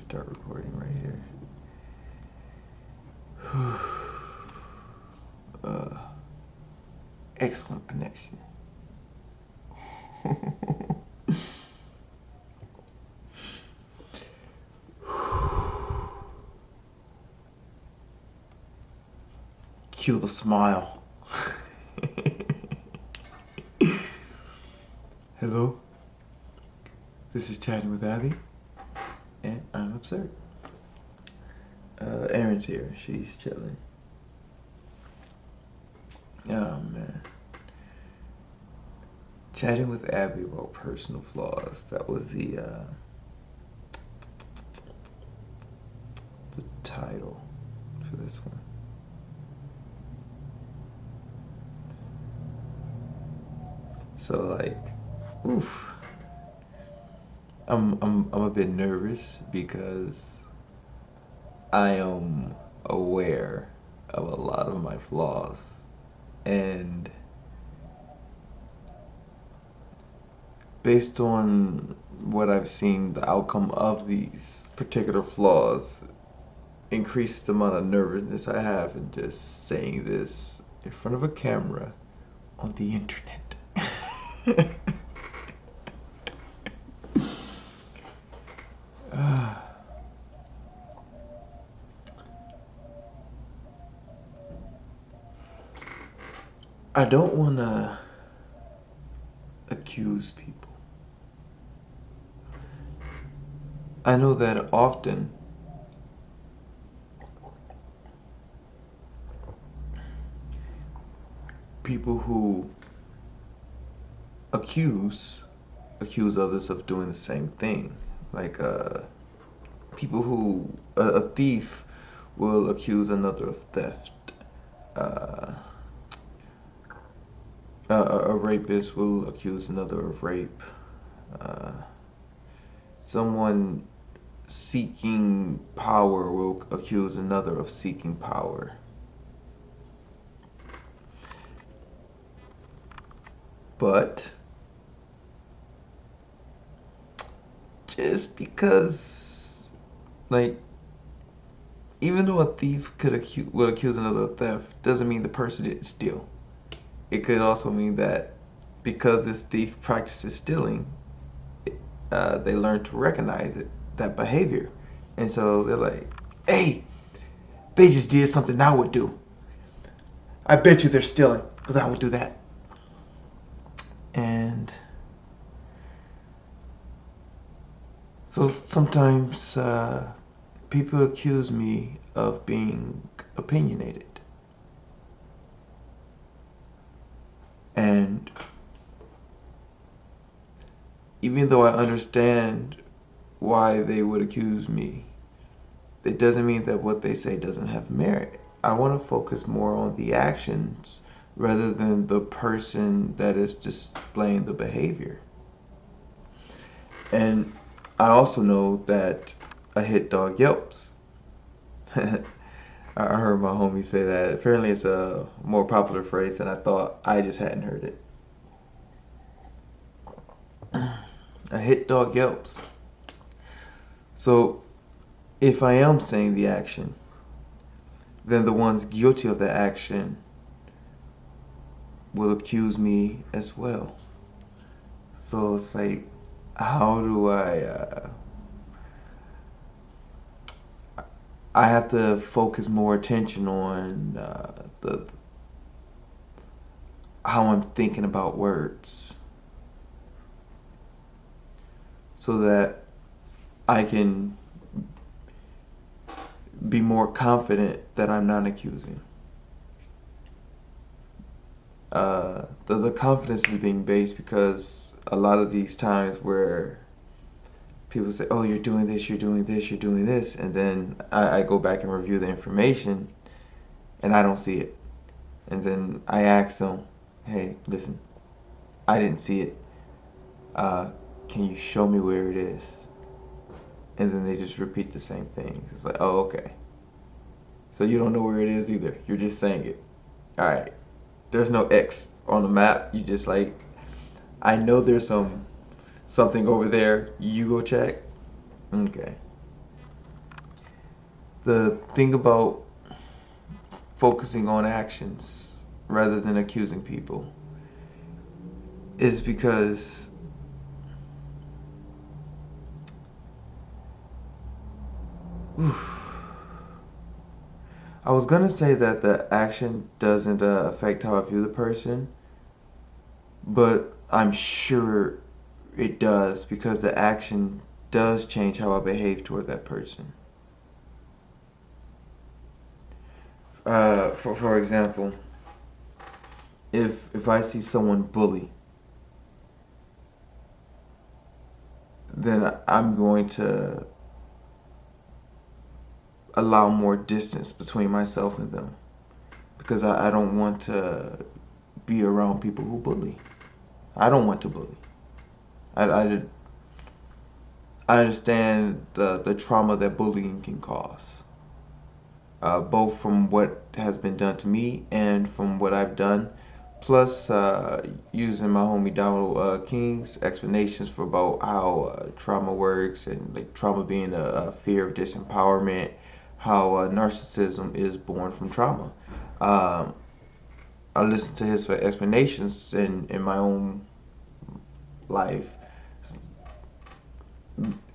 start recording right here. Excellent connection. Cue the smile. Hello, this is Chatting with Abby, and I'm Absird. Erin's here, she's chilling. Oh man. Chatting with Abby about personal flaws. That was the title for this one. So like, oof. I'm a bit nervous because I am aware of a lot of my flaws, and based on what I've seen, the outcome of these particular flaws increased the amount of nervousness I have in just saying this in front of a camera on the internet. I don't want to accuse people. I know that often people who accuse others of doing the same thing. Like people who a thief will accuse another of theft. A rapist will accuse another of rape. Someone seeking power will accuse another of seeking power. But just because, like, even though a thief would accuse another of theft, doesn't mean the person didn't steal. It could also mean that because this thief practices stealing, they learn to recognize that behavior. And so they're like, hey, they just did something I would do. I bet you they're stealing because I would do that. And so sometimes people accuse me of being opinionated. And even though I understand why they would accuse me, it doesn't mean that what they say doesn't have merit. I want to focus more on the actions rather than the person that is displaying the behavior. And I also know that a hit dog yelps. I heard my homie say that. Apparently it's a more popular phrase than I thought. I just hadn't heard it. A hit dog yelps. So if I am saying the action, then the ones guilty of the action will accuse me as well. So it's like, how do I have to focus more attention on how I'm thinking about words, so that I can be more confident that I'm not accusing. The confidence is being based because a lot of these times where people say, oh, you're doing this, you're doing this, you're doing this, and then I go back and review the information and I don't see it. And then I ask them, hey, listen, I didn't see it. Can you show me where it is? And then they just repeat the same things. It's like, oh, okay. So you don't know where it is either. You're just saying it. All right. There's no X on the map. You just like, I know there's something over there. You go check. Okay. The thing about focusing on actions rather than accusing people is because I was gonna say that the action doesn't affect how I view the person, but I'm sure it does because the action does change how I behave toward that person. For example, if I see someone bully, then I'm going to allow more distance between myself and them because I don't want to be around people who bully. I don't want to bully. I I understand the trauma that bullying can cause, both from what has been done to me and from what I've done. Plus, using my homie Donald King's explanations for about how trauma works and like trauma being a fear of disempowerment, how narcissism is born from trauma. Um, I listened to his explanations in my own life.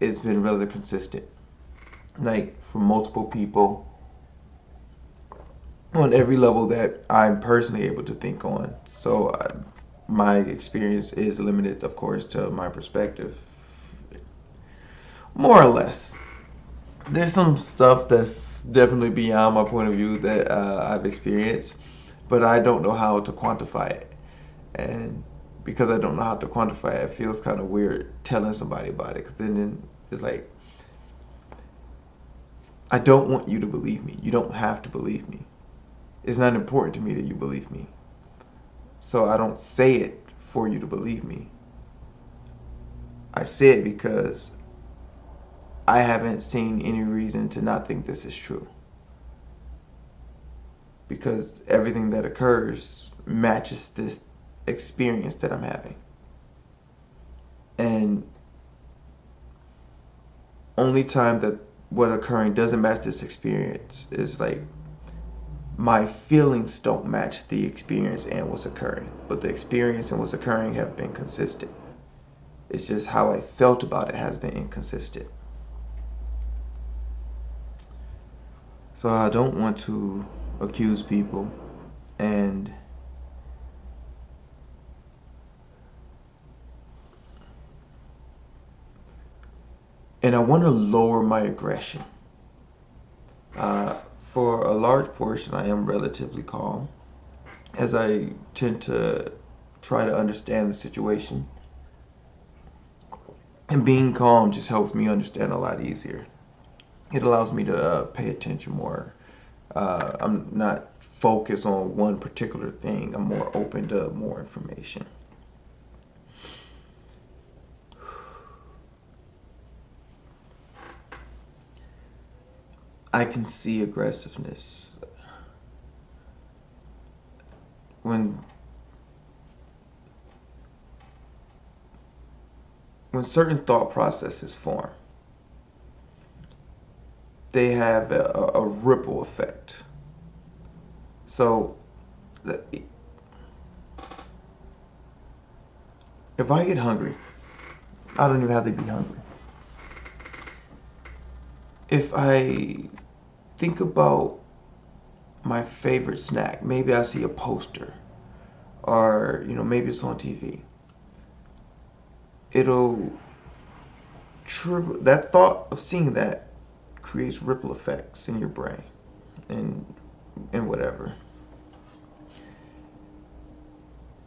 It's been rather consistent, like from multiple people on every level that I'm personally able to think on. So my experience is limited, of course, to my perspective, more or less. There's some stuff that's definitely beyond my point of view that I've experienced, but I don't know how to quantify it. And because I don't know how to quantify it, it feels kind of weird telling somebody about it. Because then it's like, I don't want you to believe me. You don't have to believe me. It's not important to me that you believe me. So I don't say it for you to believe me. I say it because I haven't seen any reason to not think this is true. Because everything that occurs matches this experience that I'm having. And only time that what occurring doesn't match this experience is like my feelings don't match the experience and what's occurring. But the experience and what's occurring have been consistent. It's just how I felt about it has been inconsistent. So I don't want to accuse people, and I want to lower my aggression. For a large portion, I am relatively calm, as I tend to try to understand the situation. And being calm just helps me understand a lot easier. It allows me to pay attention more. I'm not focused on one particular thing. I'm more open to more information. I can see aggressiveness when certain thought processes form. They have a ripple effect. So if I get hungry, I don't even have to be hungry. If I think about my favorite snack, maybe I see a poster or maybe it's on TV. It'll triple that thought of seeing that creates ripple effects in your brain and whatever.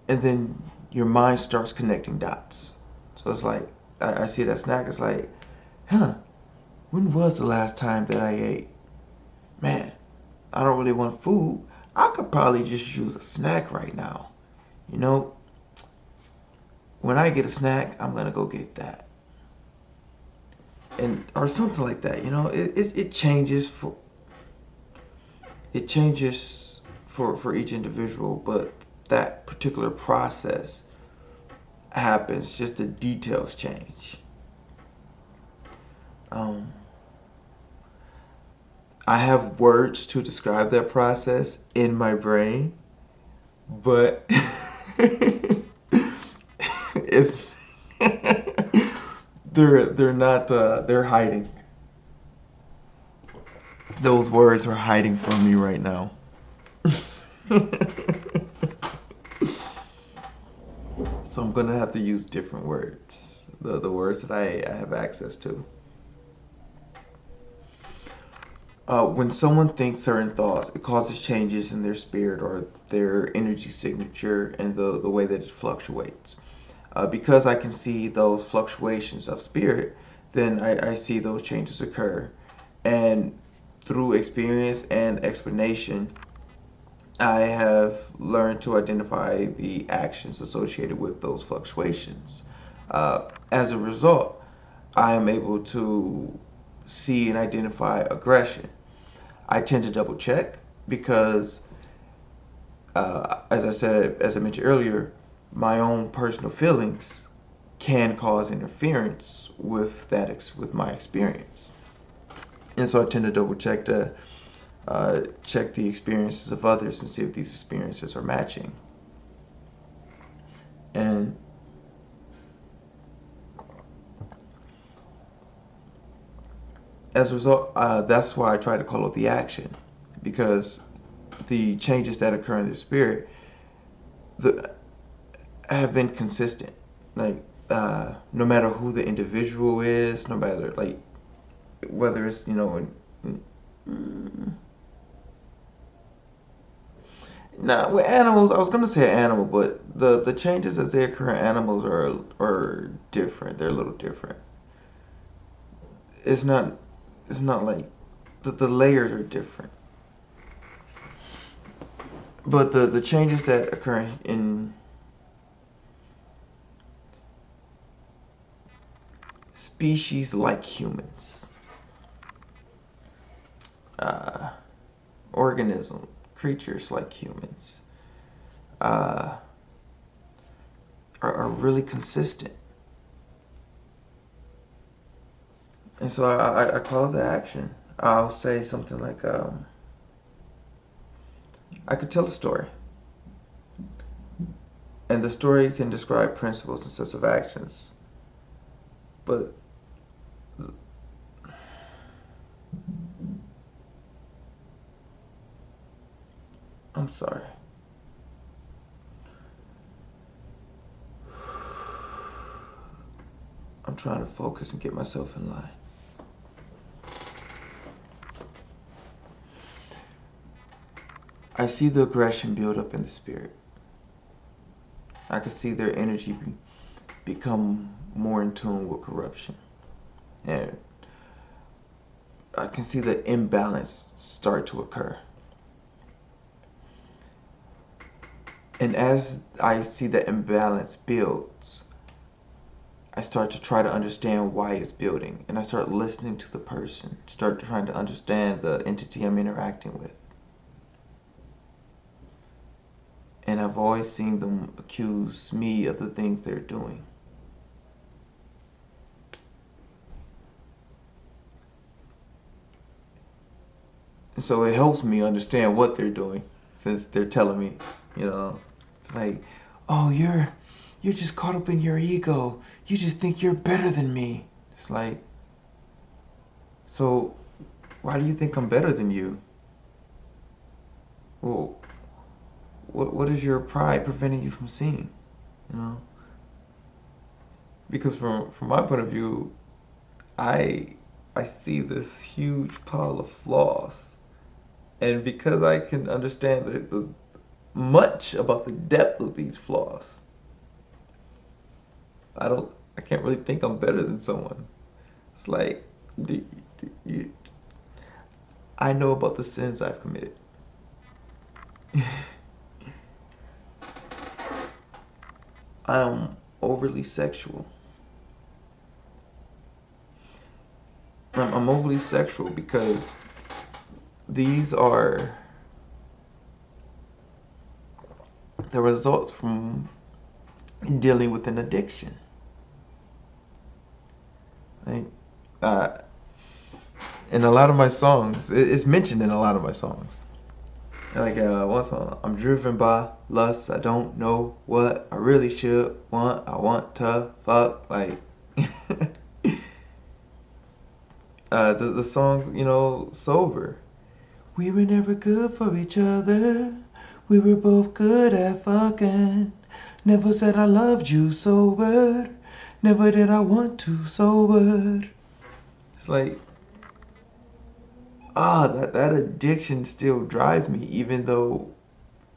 And then your mind starts connecting dots. So it's like I see that snack, it's like, when was the last time that I ate? Man, I don't really want food. I could probably just use a snack right now. You know, when I get a snack, I'm gonna go get that. And or something like that, it changes for each individual, but that particular process happens, just the details change. I have words to describe that process in my brain, but it's they're not they're hiding. Those words are hiding from me right now. So I'm gonna have to use different words. The words that I have access to. When someone thinks certain thoughts, it causes changes in their spirit or their energy signature and the way that it fluctuates. Because I can see those fluctuations of spirit, then I see those changes occur. And through experience and explanation, I have learned to identify the actions associated with those fluctuations. As a result, I am able to see and identify aggression. I tend to double check because, as I mentioned earlier, my own personal feelings can cause interference with with my experience, and so I tend to double check to check the experiences of others and see if these experiences are matching. And as a result, that's why I try to call out the action, because the changes that occur in their spirit the, have been consistent. Like, no matter who the individual is, no matter, like, whether it's, now with animals, I was gonna say animal, but the changes as they occur in animals are different. They're a little different. It's not it's not like the layers are different. But the changes that occur in species like humans, uh, organism creatures like humans, uh, are really consistent. And so I call it the action. I'll say something like, I could tell a story, and the story can describe principles and sets of actions, but I'm sorry. I'm trying to focus and get myself in line. I see the aggression build up in the spirit. I can see their energy become more in tune with corruption. And I can see the imbalance start to occur. And as I see the imbalance builds, I start to try to understand why it's building. And I start listening to the person, start trying to understand the entity I'm interacting with. And I've always seen them accuse me of the things they're doing. And so it helps me understand what they're doing, since they're telling me, it's like, oh, you're just caught up in your ego. You just think you're better than me. It's like, so why do you think I'm better than you? Well, what is your pride preventing you from seeing? You know? Because from my point of view, I see this huge pile of flaws, and because I can understand the much about the depth of these flaws, I can't really think I'm better than someone. It's like, you, I know about the sins I've committed. I am overly sexual. I'm overly sexual because these are the results from dealing with an addiction. Right? Uh, in a lot of my songs. It's mentioned in a lot of my songs. Like one song, I'm driven by lust. I don't know what I really should want. I want to fuck. Like the song, sober. We were never good for each other. We were both good at fucking. Never said I loved you sober. Never did I want to sober. It's like, that addiction still drives me, even though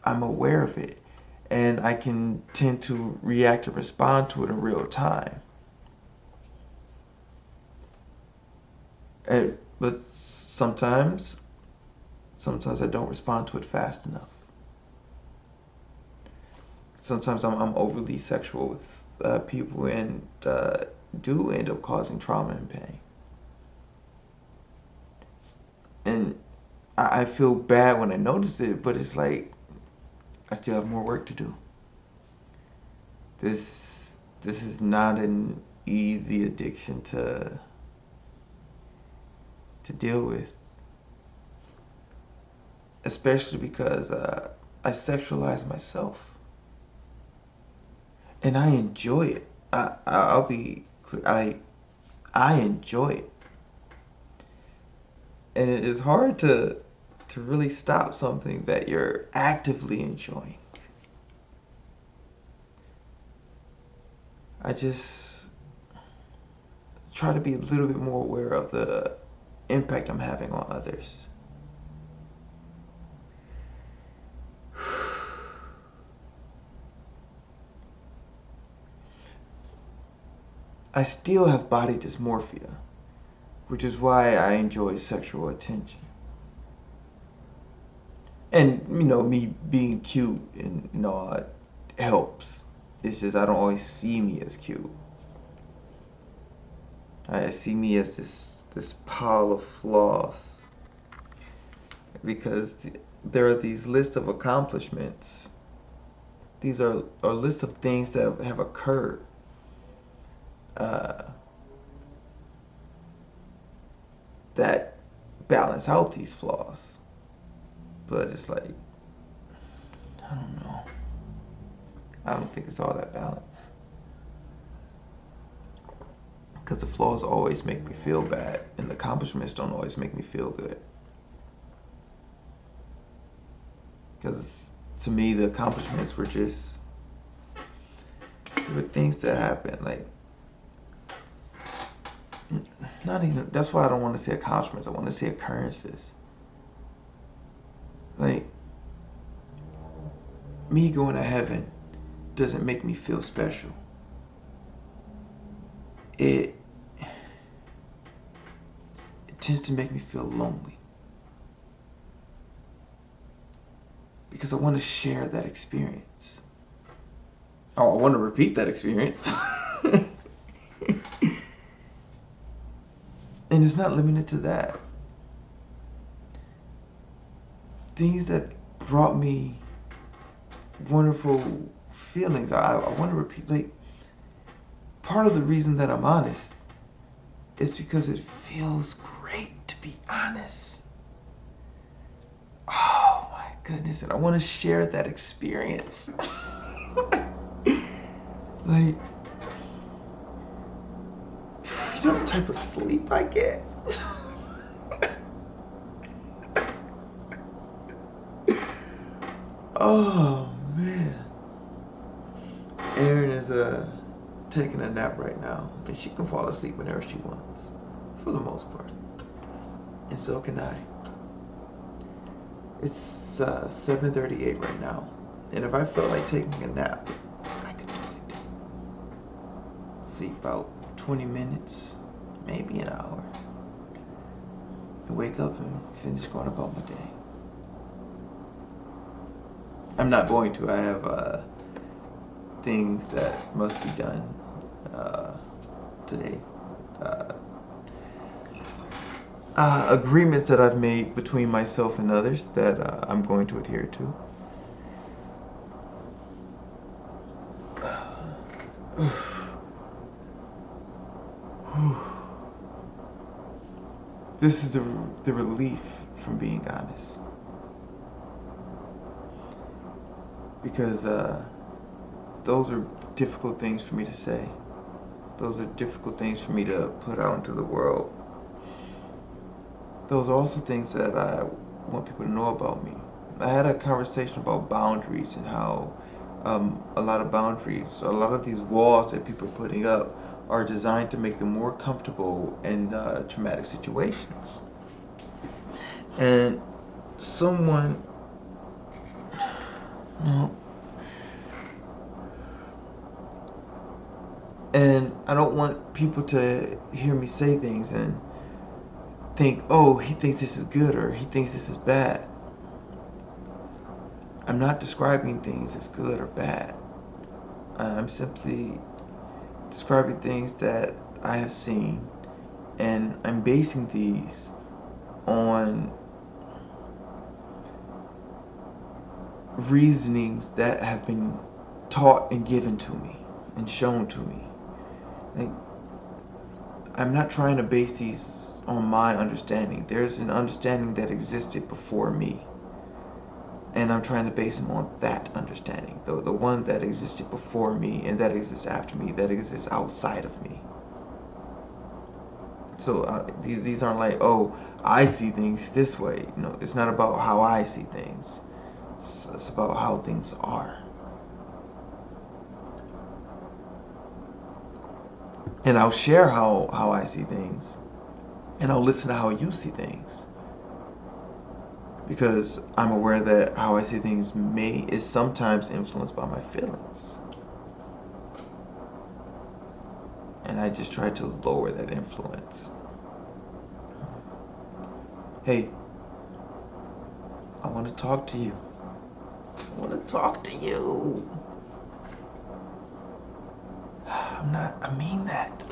I'm aware of it. And I can tend to react and respond to it in real time. But sometimes I don't respond to it fast enough. Sometimes I'm overly sexual with people and do end up causing trauma and pain. And I feel bad when I notice it, but it's like I still have more work to do. This is not an easy addiction to deal with, especially because I sexualize myself, and I enjoy it. I'll be clear, I enjoy it, and it is hard to really stop something that you're actively enjoying. I just try to be a little bit more aware of the impact I'm having on others. I still have body dysmorphia, which is why I enjoy sexual attention. And, me being cute and all that helps. It's just I don't always see me as cute. I see me as this pile of flaws. Because there are these lists of accomplishments. These are lists of things that have occurred. That balance out these flaws. But it's like, I don't know. I don't think it's all that balanced. Because the flaws always make me feel bad, and the accomplishments don't always make me feel good. Because to me, the accomplishments were just, they were things that happened. Like, not even, that's why I don't want to say accomplishments. I want to say occurrences. Like, me going to heaven doesn't make me feel special. It tends to make me feel lonely. Because I want to share that experience. Oh, I want to repeat that experience. And it's not limited to that. Things that brought me wonderful feelings. I want to repeat, like, part of the reason that I'm honest is because it feels great to be honest. Oh my goodness, and I want to share that experience. Like, you know the type of sleep I get? Oh man. Erin is taking a nap right now, and she can fall asleep whenever she wants, for the most part. And so can I. It's 7:38 right now, and if I felt like taking a nap, I could do it. Sleep about 20 minutes, maybe an hour, and wake up and finish going about my day. I'm not going to. I have things that must be done today. Agreements that I've made between myself and others that I'm going to adhere to. This is the relief from being honest. Because those are difficult things for me to say. Those are difficult things for me to put out into the world. Those are also things that I want people to know about me. I had a conversation about boundaries and how a lot of these walls that people are putting up are designed to make them more comfortable in traumatic situations. And someone, no, and I don't want people to hear me say things and think, oh, he thinks this is good or he thinks this is bad. I'm not describing things as good or bad. I'm simply describing things that I have seen, and I'm basing these on reasonings that have been taught and given to me and shown to me. Like, I'm not trying to base these on my understanding. There's an understanding that existed before me, and I'm trying to base them on that understanding, the one that existed before me and that exists after me, that exists outside of me. So these aren't like, oh, I see things this way. It's not about how I see things. It's about how things are. And I'll share how I see things, and I'll listen to how you see things. Because I'm aware that how I see things is sometimes influenced by my feelings. And I just try to lower that influence. Hey, I want to talk to you. I want to talk to you. I mean that.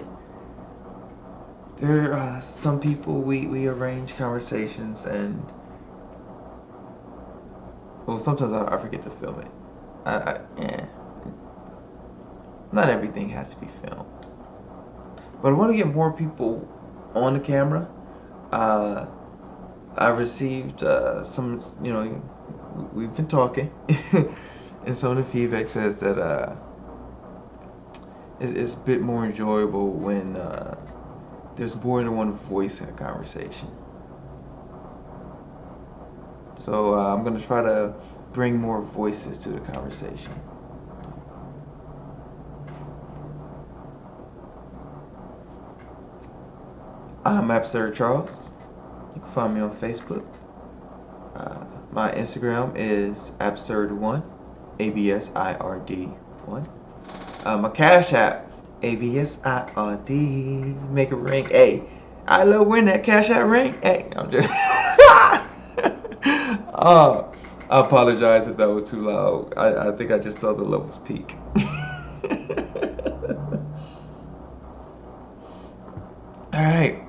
There are some people we arrange conversations and, well, sometimes I forget to film it. Not everything has to be filmed. But I want to get more people on the camera. I received some, we've been talking, and some of the feedback says that it's a bit more enjoyable when there's more than one voice in a conversation. So I'm going to try to bring more voices to the conversation. I'm Absird Charles. You can find me on Facebook. My Instagram is Absird1, ABSIRD1. My Cashapp, ABSIRD. Make it ring. Hey, I love when that Cashapp ring. Hey, I'm just. I apologize if that was too loud. I think I just saw the levels peak. Alright.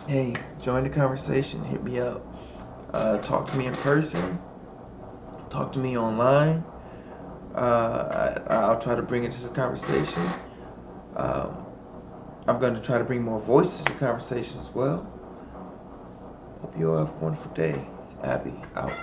Hey, join the conversation. Hit me up. Talk to me in person. Talk to me online. I'll try to bring it to the conversation. I'm going to try to bring more voices to the conversation as well. Hope you all have a wonderful day. Abby, out.